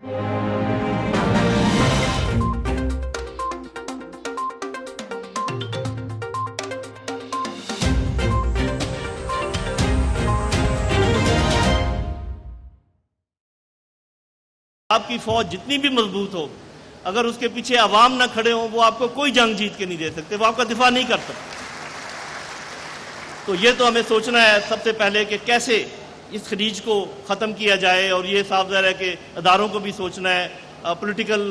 आपकी फौज जितनी भी मजबूत हो, अगर उसके पीछे अवाम ना खड़े हो, वो आपको कोई जंग जीत के नहीं दे सकते, वो आपका दिफा नहीं कर सकते। तो ये तो हमें सोचना है सबसे पहले कि कैसे इस खरीज को ख़त्म किया जाए, और ये साफ ज़ाहिर है कि अदारों को भी सोचना है, पॉलिटिकल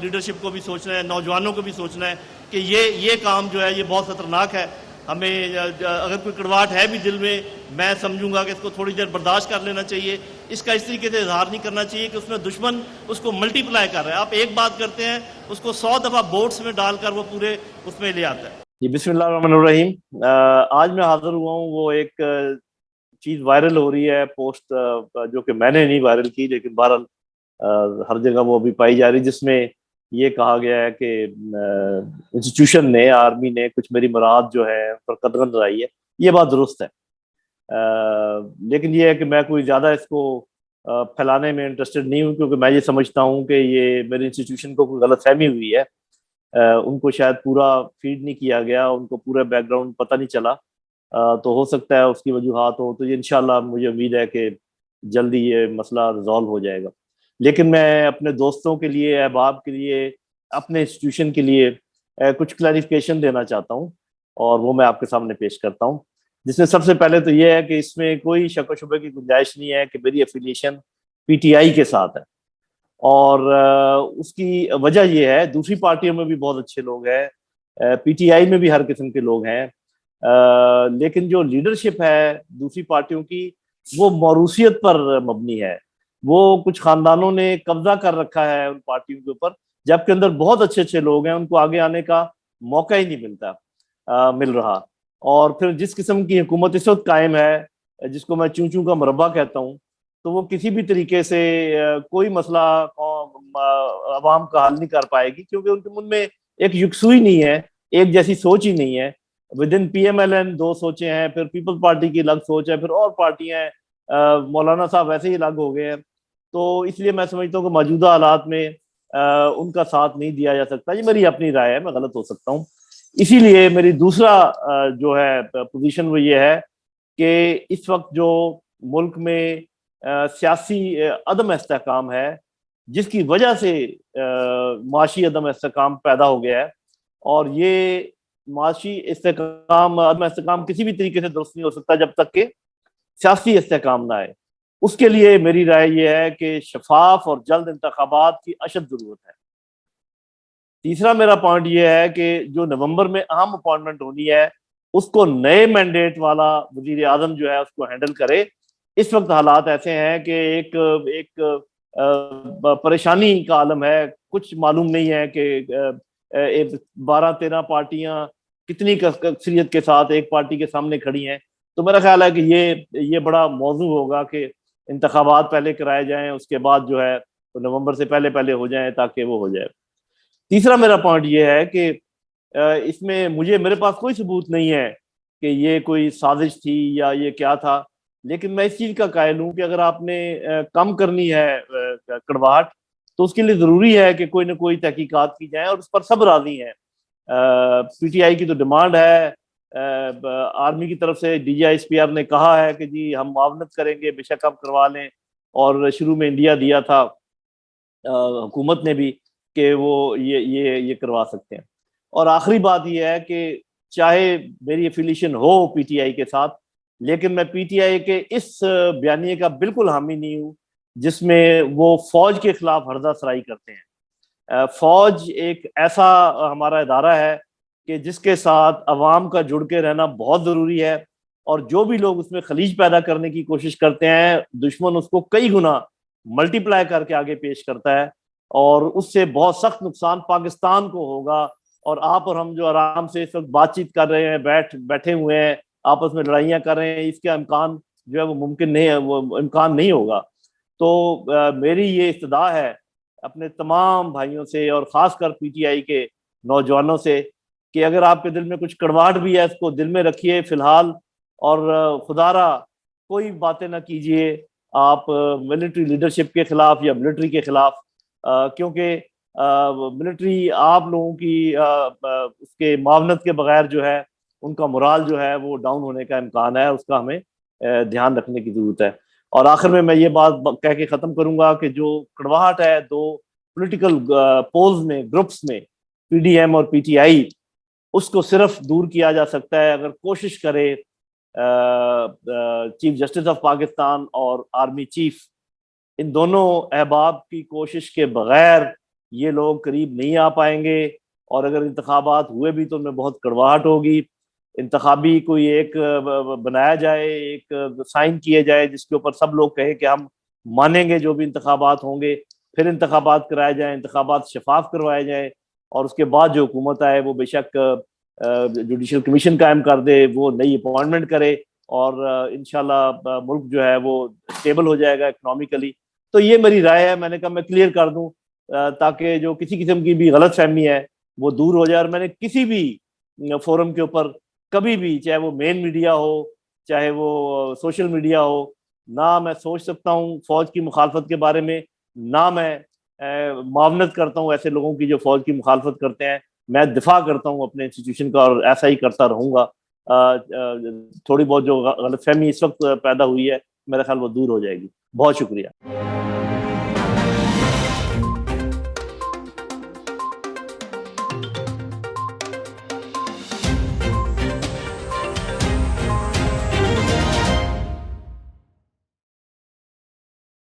लीडरशिप को भी सोचना है, नौजवानों को भी सोचना है कि ये काम जो है ये बहुत ख़तरनाक है। हमें अगर कोई कड़वाहट है भी दिल में, मैं समझूंगा कि इसको थोड़ी देर बर्दाश्त कर लेना चाहिए। इसका इस तरीके से इजहार नहीं करना चाहिए कि उसमें दुश्मन उसको मल्टीप्लाई कर रहा है। आप एक बात करते हैं, उसको 100 दफ़ा बोट्स में डालकर वो पूरे उसमें ले आता है। जी, बिस्मिल्लाहिर्रहमानिर्रहीम। आज मैं हाजिर हुआ हूँ, वो एक चीज़ वायरल हो रही है, पोस्ट जो कि मैंने नहीं वायरल की, लेकिन बहरहाल हर जगह वो अभी पाई जा रही, जिसमें ये कहा गया है कि इंस्टीट्यूशन ने, आर्मी ने कुछ मेरी मुराद जो है पर कदगन लगाई है। ये बात दुरुस्त है, लेकिन ये है कि मैं कोई ज़्यादा इसको फैलाने में इंटरेस्टेड नहीं हूँ, क्योंकि मैं ये समझता हूँ कि ये मेरे इंस्टीट्यूशन को कोई गलत फहमी हुई है। उनको शायद पूरा फीड नहीं किया गया, उनको पूरा बैकग्राउंड पता नहीं चला। तो हो सकता है उसकी वजूहात हो, तो ये इंशाल्लाह मुझे उम्मीद है कि जल्दी ये मसला रिजॉल्व हो जाएगा। लेकिन मैं अपने दोस्तों के लिए, अहबाब के लिए, अपने इंस्टीट्यूशन के लिए कुछ क्लैरिफिकेशन देना चाहता हूँ, और वो मैं आपके सामने पेश करता हूँ। जिसमें सबसे पहले तो ये है कि इसमें कोई शक व शुबे की गुंजाइश नहीं है कि मेरी एफिलिएशन पीटीआई के साथ है, और उसकी वजह यह है, दूसरी पार्टियों में भी बहुत अच्छे लोग हैं, पीटीआई में भी हर किस्म के लोग हैं, लेकिन जो लीडरशिप है दूसरी पार्टियों की, वो मौरूसियत पर मबनी है। वो कुछ खानदानों ने कब्जा कर रखा है उन पार्टियों के ऊपर, जबकि अंदर बहुत अच्छे अच्छे लोग हैं, उनको आगे आने का मौका ही नहीं मिल रहा। और फिर जिस किस्म की हुकूमत इस वक्त कायम है, जिसको मैं चूं चूं का मुरब्बा कहता हूँ, तो वो किसी भी तरीके से कोई मसला अवाम का हल नहीं कर पाएगी, क्योंकि उनके मन में एक यकसुई नहीं है, एक जैसी सोच ही नहीं है। विद इन पीएमएलएन दो सोचें हैं, फिर पीपल्स पार्टी की अलग सोच है, फिर और पार्टियां हैं, मौलाना साहब वैसे ही अलग हो गए हैं। तो इसलिए मैं समझता हूँ कि मौजूदा हालात में उनका साथ नहीं दिया जा सकता। ये मेरी अपनी राय है, मैं गलत हो सकता हूँ। इसीलिए मेरी दूसरा जो है पोजीशन वो ये है कि इस वक्त जो मुल्क में सियासी अदम इस्तेहकाम है, जिसकी वजह से माशी अदम इस्तेहकाम पैदा हो गया है, और ये माशी इस्तेहकाम, अदम इस्तेहकाम किसी भी तरीके से दुरुस्त नहीं हो सकता जब तक कि सियासी इस्तेहकाम ना आए। उसके लिए मेरी राय यह है कि शफाफ और जल्द इंतखाबात की अशद जरूरत है। तीसरा मेरा पॉइंट यह है कि जो नवंबर में अहम अपॉइंटमेंट होनी है, उसको नए मैंडेट वाला वजीर आजम जो है उसको हैंडल करे। इस वक्त हालात ऐसे हैं कि एक एक परेशानी का आलम है, कुछ मालूम नहीं है कि 12-13 पार्टियां कितनी अक्सरियत के साथ एक पार्टी के सामने खड़ी हैं। तो मेरा ख्याल है कि ये बड़ा मौजू होगा कि इंतखाबात पहले कराए जाएं, उसके बाद जो है तो नवंबर से पहले पहले हो जाएं, ताकि वो हो जाए। तीसरा मेरा पॉइंट ये है कि इसमें मेरे पास कोई सबूत नहीं है कि ये कोई साजिश थी या ये क्या था, लेकिन मैं इस चीज़ का कायल हूँ कि अगर आपने कम करनी है कड़वाहट, तो उसके लिए ज़रूरी है कि कोई ना कोई तहकीकात की जाए, और उस पर सब राजी हैं। पीटीआई की तो डिमांड है, आर्मी की तरफ से डीजीआईएसपीआर ने कहा है कि जी हम मुआवनत करेंगे, बेशक आप करवा लें, और शुरू में इंडिया दिया था हुकूमत ने भी कि वो ये करवा सकते हैं। और आखिरी बात ये है कि चाहे मेरी एफिलिएशन हो पीटीआई के साथ, लेकिन मैं पीटीआई के इस बयानिए का बिल्कुल हामी नहीं हूँ जिसमें वो फौज के खिलाफ हर्जा-सराई करते हैं। फौज एक ऐसा हमारा इदारा है कि जिसके साथ अवाम का जुड़ के रहना बहुत ज़रूरी है, और जो भी लोग उसमें खलीज पैदा करने की कोशिश करते हैं, दुश्मन उसको कई गुना मल्टीप्लाई करके आगे पेश करता है, और उससे बहुत सख्त नुकसान पाकिस्तान को होगा। और आप और हम जो आराम से इस वक्त बातचीत कर रहे हैं, बैठे हुए हैं, आपस में लड़ाइयाँ कर रहे हैं, इसका इम्कान जो है वो मुमकिन नहीं है, वो इम्कान नहीं होगा। तो मेरी ये इस्तदा है अपने तमाम भाइयों से, और ख़ासकर पीटीआई के नौजवानों से, कि अगर आपके दिल में कुछ कड़वाहट भी है, इसको दिल में रखिए फ़िलहाल, और खुदारा कोई बातें ना कीजिए आप मिलिट्री लीडरशिप के खिलाफ या मिलिट्री के खिलाफ। क्योंकि मिलिट्री आप लोगों की उसके मावनत के बगैर जो है उनका मोराल जो है वो डाउन होने का इम्कान है, उसका हमें ध्यान रखने की जरूरत है। और आखिर में मैं ये बात कह के ख़त्म करूंगा कि जो कड़वाहट है दो पॉलिटिकल पोल्स में, ग्रुप्स में, पीडीएम और पीटीआई, उसको सिर्फ दूर किया जा सकता है अगर कोशिश करे चीफ जस्टिस ऑफ पाकिस्तान और आर्मी चीफ, इन दोनों अहबाब की कोशिश के बगैर ये लोग करीब नहीं आ पाएंगे। और अगर इंतखाबात हुए भी तो उनमें बहुत कड़वाहट होगी। इंतखाबी कोई एक बनाया जाए, एक साइन किए जाए जिसके ऊपर सब लोग कहें कि हम मानेंगे जो भी इंतखाबात होंगे, फिर इंतखाबात कराए जाए, इंतखाबात शफाफ करवाए जाए, और उसके बाद जो हुकूमत आए वो बेशक जुडिशल कमीशन कायम कर दे, वो नई अपॉइंटमेंट करे, और इंशाल्लाह मुल्क जो है वो स्टेबल हो जाएगा इकोनॉमिकली। तो ये मेरी राय है, मैंने कहा मैं क्लियर कर दूं ताकि जो किसी किस्म की भी गलत फहमी है वो दूर हो जाए। और मैंने किसी भी फोरम के ऊपर कभी भी, चाहे वो मेन मीडिया हो चाहे वो सोशल मीडिया हो, ना मैं सोच सकता हूँ फौज की मुखालफत के बारे में, ना मैं मावनत करता हूँ ऐसे लोगों की जो फौज की मुखालफत करते हैं। मैं दिफा करता हूँ अपने इंस्टीट्यूशन का और ऐसा ही करता रहूंगा। थोड़ी बहुत जो गलतफहमी इस वक्त पैदा हुई है मेरा ख्याल वो दूर हो जाएगी। बहुत शुक्रिया।